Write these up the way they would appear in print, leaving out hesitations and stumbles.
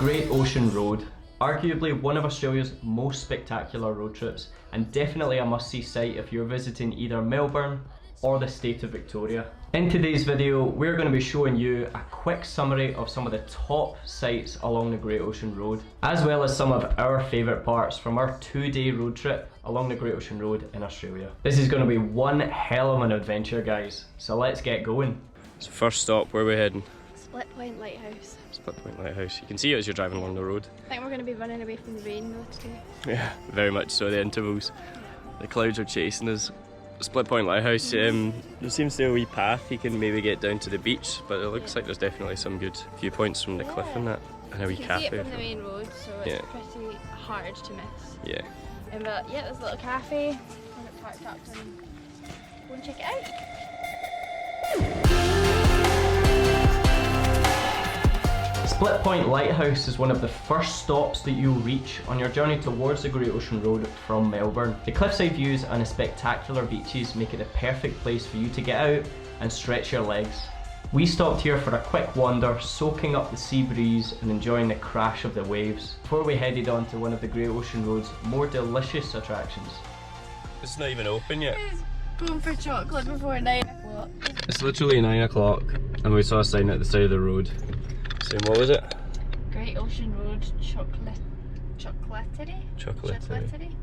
Great Ocean Road, arguably one of Australia's most spectacular road trips, and definitely a must-see site if you're visiting either Melbourne or the state of Victoria. In today's video, we're going to be showing you a quick summary of some of the top sites along the Great Ocean Road, as well as some of our favourite parts from our 2-day road trip along the Great Ocean Road in Australia. This is going to be one hell of an adventure, guys, so let's get going. So first stop, where are we heading? Split Point Lighthouse. Split Point Lighthouse. You can see it as you're driving along the road. I think we're going to be running away from the rain though today. Yeah, very much so, the intervals. The clouds are chasing us. Split Point Lighthouse, there seems to be a wee path you can maybe get down to the beach, but it looks like there's definitely some good viewpoints from the cliff and that, and a wee cafe. You can see it from the main road, so it's pretty hard to miss. Yeah. But yeah, there's a little cafe, and it parked up, and go and check it out. Split Point Lighthouse is one of the first stops that you'll reach on your journey towards the Great Ocean Road from Melbourne. The cliffside views and the spectacular beaches make it a perfect place for you to get out and stretch your legs. We stopped here for a quick wander, soaking up the sea breeze and enjoying the crash of the waves, before we headed on to one of the Great Ocean Road's more delicious attractions. It's not even open yet. It's going for chocolate before 9 o'clock. It's literally 9 o'clock and we saw a sign at the side of the road. So what was it? Great Ocean Road Chocolaterie? Chocolaterie.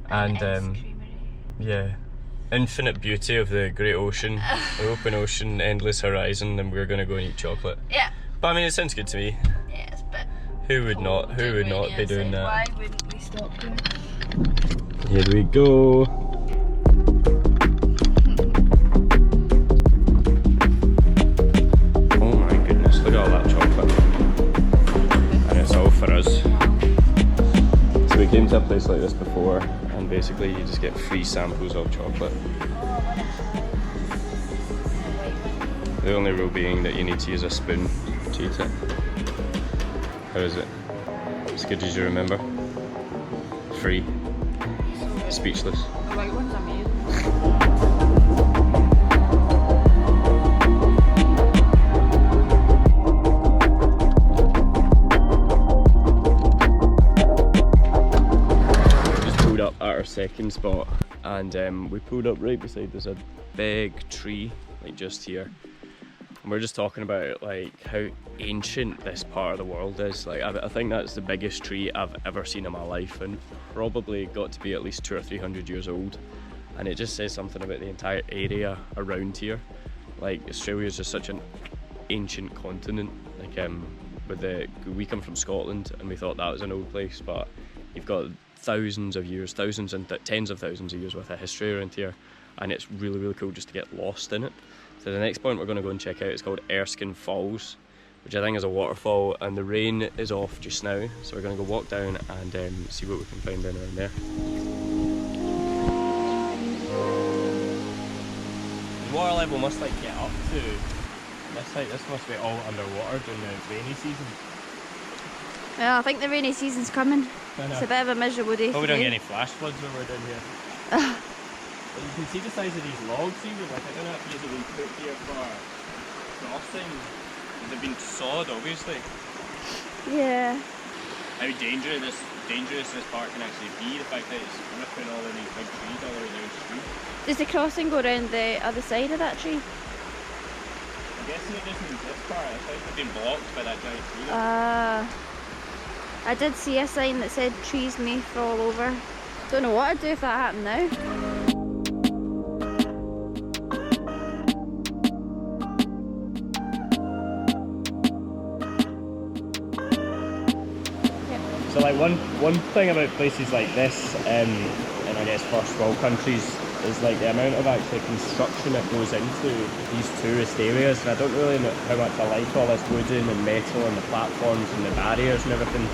And Creamery. yeah, infinite beauty of the Great Ocean, the open ocean, endless horizon, and we're gonna go and eat chocolate. Yeah. But I mean, it sounds good to me. Yes, but Who would not be doing that? Why wouldn't we stop doing it? Here we go. Oh my goodness, look at all that chocolate. And it's all for us. So we came to a place like this before, and basically you just get free samples of chocolate. The only rule being that you need to use a spoon to eat it. How is it? As good as you remember? Free. Speechless. The white one's amazing. Up at our second spot, and we pulled up right beside this a big tree, like just here, and we're just talking about like how ancient this part of the world is. Like I think that's the biggest tree I've ever seen in my life, and probably got to be at least 200 or 300 years old. And it just says something about the entire area around here. Like Australia is just such an ancient continent. Like we come from Scotland, and we thought that was an old place, but you've got thousands of years, thousands and tens of thousands of years worth of history around here, and it's really, really cool just to get lost in it. So the next point we're going to go and check out is called Erskine Falls, which I think is a waterfall, and the rain is off just now, so we're going to go walk down and see what we can find down around there. The water level must like get up to this height. This must be all underwater during the rainy season. Well, I think the rainy season's coming. It's a bit of a miserable day. Oh, we don't get any flash floods when we're down here. But you can see the size of these logs even. Like, I don't know if these have been put here for crossing. They've been sawed, obviously. Yeah. How dangerous this part can actually be. The fact that it's ripping all of these big trees all the way down the street. Does the crossing go around the other side of that tree? I'm guessing it doesn't this part. I think they've been blocked by that giant tree. I did see a sign that said trees may fall over. Don't know what I'd do if that happened now. So like one thing about places like this, and I guess first world countries, is like the amount of actually construction that goes into these tourist areas. And I don't really know how much I like all this wooden and metal and the platforms and the barriers and everything.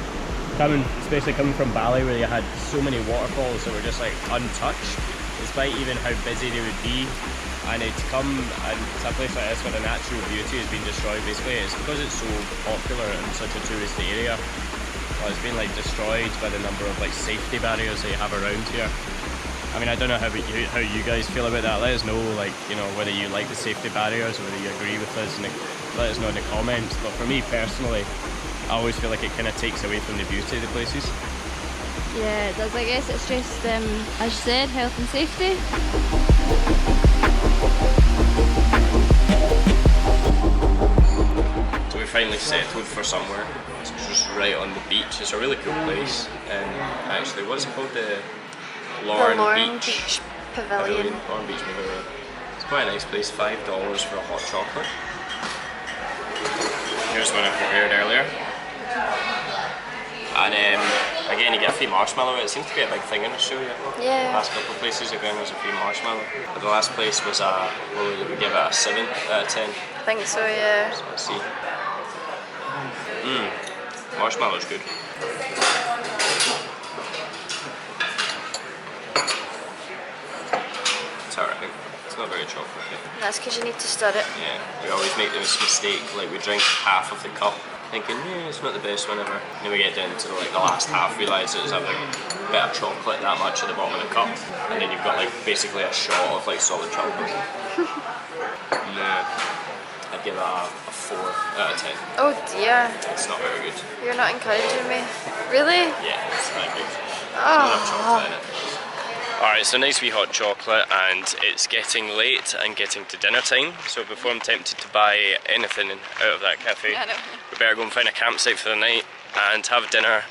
Especially coming from Bali, where you had so many waterfalls that were just like untouched, despite even how busy they would be. And to come and to a place like this where the natural beauty has been destroyed, basically it's because it's so popular and such a tourist area. Well, it's been like destroyed by the number of like safety barriers that you have around here. I mean, I don't know how you guys feel about that. Let us know, like, you know, whether you like the safety barriers or whether you agree with us, and let us know in the comments. But for me personally, I always feel like it kind of takes away from the beauty of the places. Yeah, it does. I guess it's just, as you said, health and safety. So we finally settled for somewhere. It's just right on the beach. It's a really cool place. And actually, what's it called? The Lorne Beach Pavilion. Lorne Beach Pavilion. It's quite a nice place. $5 for a hot chocolate. Here's one I prepared earlier. And again, you get a free marshmallow. It seems to be a big thing in Australia. Yeah. The last couple of places again was a free marshmallow. But the last place was well, we give it a 7 out of 10. I think so, yeah. So let's see. Marshmallow's good. It's alright. It's not very chocolatey. That's because you need to stir it. Yeah, we always make this mistake, like we drink half of the cup, thinking, yeah, it's not the best one ever. And then we get down to like the last half, realise it's having a bit of chocolate that much at the bottom of the cup, and then you've got like basically a shot of like solid chocolate. I'd give it a 4 out of 10. Oh dear. It's not very good. You're not encouraging me. Really? Yeah, it's not good. There's Oh. not enough chocolate in it. Alright, so nice wee hot chocolate, and it's getting late and getting to dinner time, so before I'm tempted to buy anything out of that cafe, I know. we better go and find a campsite for the night and have dinner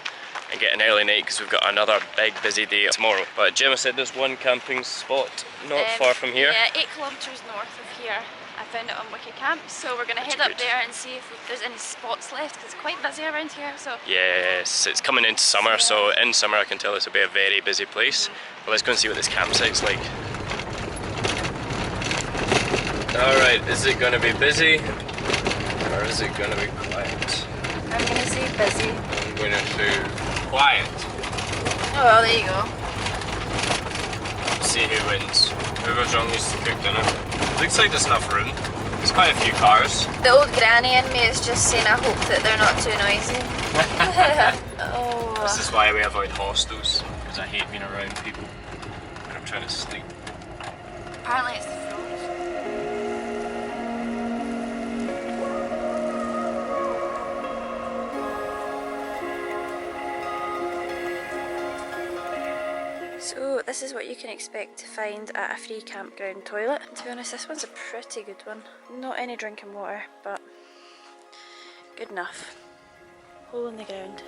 and get an early night because we've got another big busy day tomorrow. But Gemma said there's one camping spot not far from here. Yeah, 8 kilometres north of here. I found it on WikiCamp, so we're going to head up there and see if there's any spots left because it's quite busy around here. So Yes, it's coming into summer, so in summer I can tell this will be a very busy place. But let's go and see what this campsite's like. Alright, is it going to be busy or is it going to be quiet? I'm going to say busy. I'm going to say quiet. Oh well, there you go. See who wins. Whoever's longest to cook dinner. Looks like there's enough room. There's quite a few cars. The old granny in me is just saying I hope that they're not too noisy. Oh. This is why we avoid hostels, because I hate being around people when I'm trying to sleep. Apparently it's the float. So this is what you can expect to find at a free campground toilet. To be honest, this one's a pretty good one. Not any drinking water, but good enough. Hole in the ground.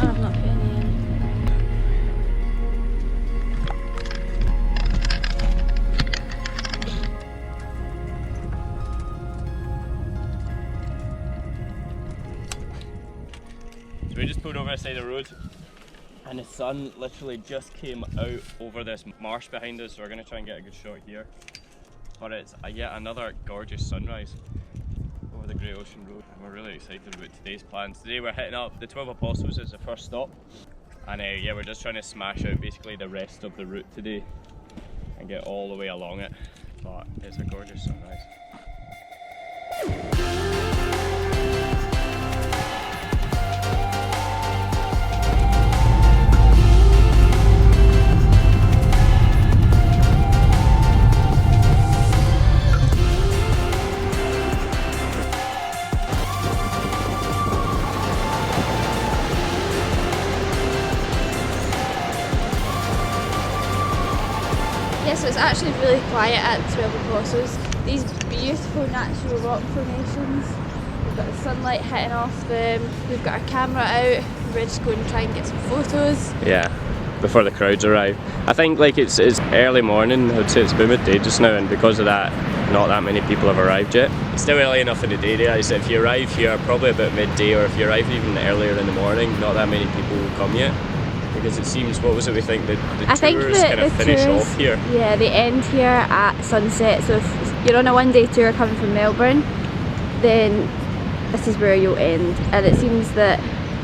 I've not put any in. So we just pulled over the side of the road and the sun literally just came out over this marsh behind us, so we're going to try and get a good shot here. But it's yet another gorgeous sunrise over the Great Ocean Road, and we're really excited about today's plans. Today we're hitting up the 12 Apostles as the first stop, and yeah, we're just trying to smash out basically the rest of the route today and get all the way along it, but it's a gorgeous sunrise. Yeah, so it's actually really quiet at 12 Apostles. These beautiful natural rock formations. We've got the sunlight hitting off them. We've got our camera out. We're just going to try and get some photos. Yeah, before the crowds arrive. I think like it's early morning. I would say it's about midday just now, and because of that, not that many people have arrived yet. It's still early enough in the day to realize that if you arrive here probably about midday, or if you arrive even earlier in the morning, not that many people will come yet. Because it seems, what was it we think, the tours kind of finish off here? Yeah, they end here at sunset. So if you're on a one-day tour coming from Melbourne, then this is where you'll end. And it seems that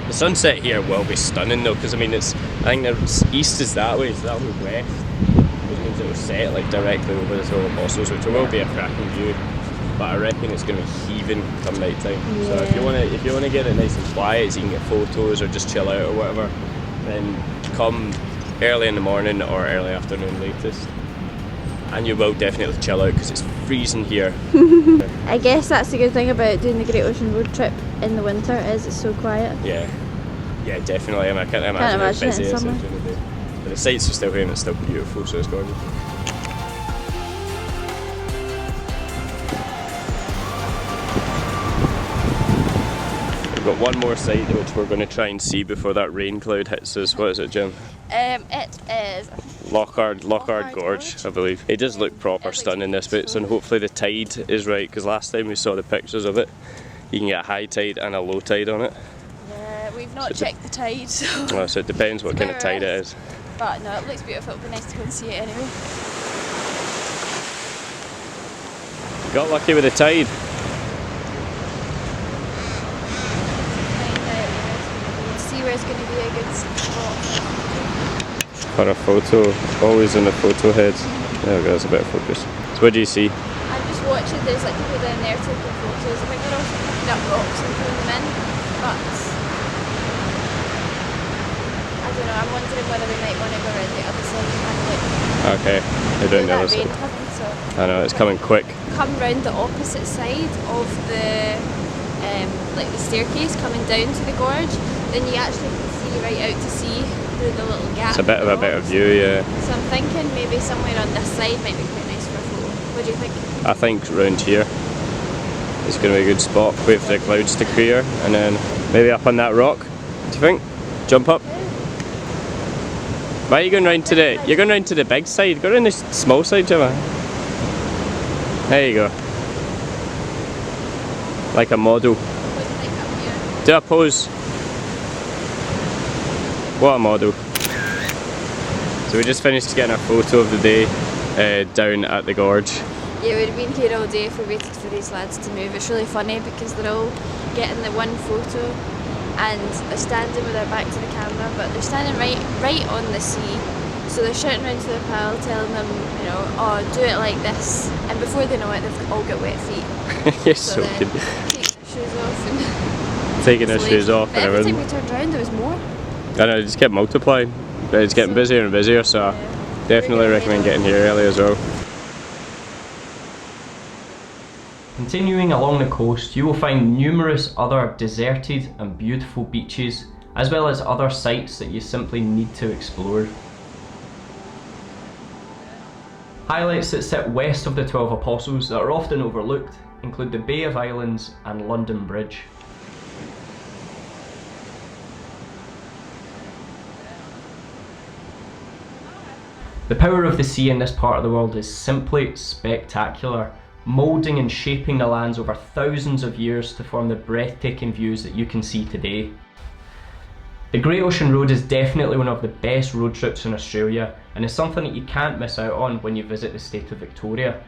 The sunset here will be stunning though, because I mean I think the east is that way, so that'll be west, which means it'll set like directly over the Twelve Apostles, which will be a cracking view. But I reckon it's going to be heaving come night time. So if you want to get it nice and quiet, so you can get photos or just chill out or whatever, then come early in the morning or early afternoon latest. And you will definitely chill out because it's freezing here. I guess that's the good thing about doing the Great Ocean Road trip in the winter, is it's so quiet. Yeah, definitely. I mean, I can't imagine how busy it is during the day. But the sights are still here and it's still beautiful, so it's gorgeous. We've got one more site which we're going to try and see before that rain cloud hits us. What is it, Jim? It is Lochard Gorge, I believe. It does look proper stunning this bit, so hopefully the tide is right, because last time we saw the pictures of it, you can get a high tide and a low tide on it. Yeah, we've not checked the tide, so... Well, so it depends what kind of tide it is. But no, it looks beautiful. It'll be nice to go and see it anyway. Got lucky with the tide. See where it's going to be a good spot. For a photo, always in the photo head. There we go, that's a better focus. So what do you see? I'm just watching, there's like people down there taking photos. I think they're also picking up rocks and throwing them in, but I don't know, I'm wondering whether we might want to go around the other side and look. Okay, they're doing the other side. I know, it's coming quick. Come round the opposite side of the like the staircase coming down to the gorge, then you actually can see right out to sea through the little gap. It's a bit of a better view, yeah. So I'm thinking maybe somewhere on this side might be quite nice for a photo. What do you think? I think round here is going to be a good spot. Wait for the clouds to clear and then maybe up on that rock. Do you think? Jump up? Why are you going round to the... You're going round to the big side. Go round the small side, Gemma. There you go. Like a model. What do you think up here? Do a pose. What a model. So we just finished getting a photo of the day down at the gorge. Yeah, we'd have been here all day if we waited for these lads to move. It's really funny because they're all getting the one photo and they're standing with their back to the camera, but they're standing right on the sea. So they're shouting around to their pal, telling them, you know, oh, do it like this. And before they know it, they've all got wet feet. You're so good. Take their shoes off and taking their shoes off but and every everything. time we turned around, there was more. I know, it just kept multiplying. But it's getting busier and busier, so definitely recommend getting here early as well. Continuing along the coast, you will find numerous other deserted and beautiful beaches, as well as other sites that you simply need to explore. Highlights that sit west of the 12 Apostles that are often overlooked include the Bay of Islands and London Bridge. The power of the sea in this part of the world is simply spectacular, moulding and shaping the lands over thousands of years to form the breathtaking views that you can see today. The Great Ocean Road is definitely one of the best road trips in Australia and is something that you can't miss out on when you visit the state of Victoria.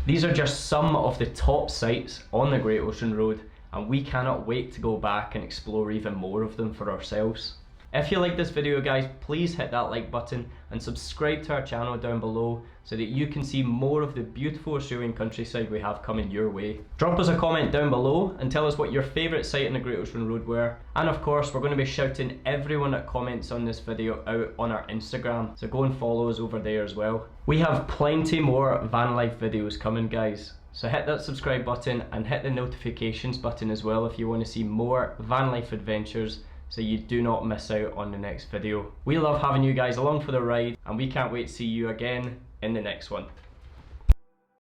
These are just some of the top sites on the Great Ocean Road, and we cannot wait to go back and explore even more of them for ourselves. If you like this video guys, please hit that like button and subscribe to our channel down below so that you can see more of the beautiful Australian countryside we have coming your way. Drop us a comment down below and tell us what your favourite site in the Great Ocean Road were. And of course we're going to be shouting everyone that comments on this video out on our Instagram, so go and follow us over there as well. We have plenty more van life videos coming guys. So hit that subscribe button and hit the notifications button as well if you want to see more van life adventures, so you do not miss out on the next video. We love having you guys along for the ride and we can't wait to see you again in the next one.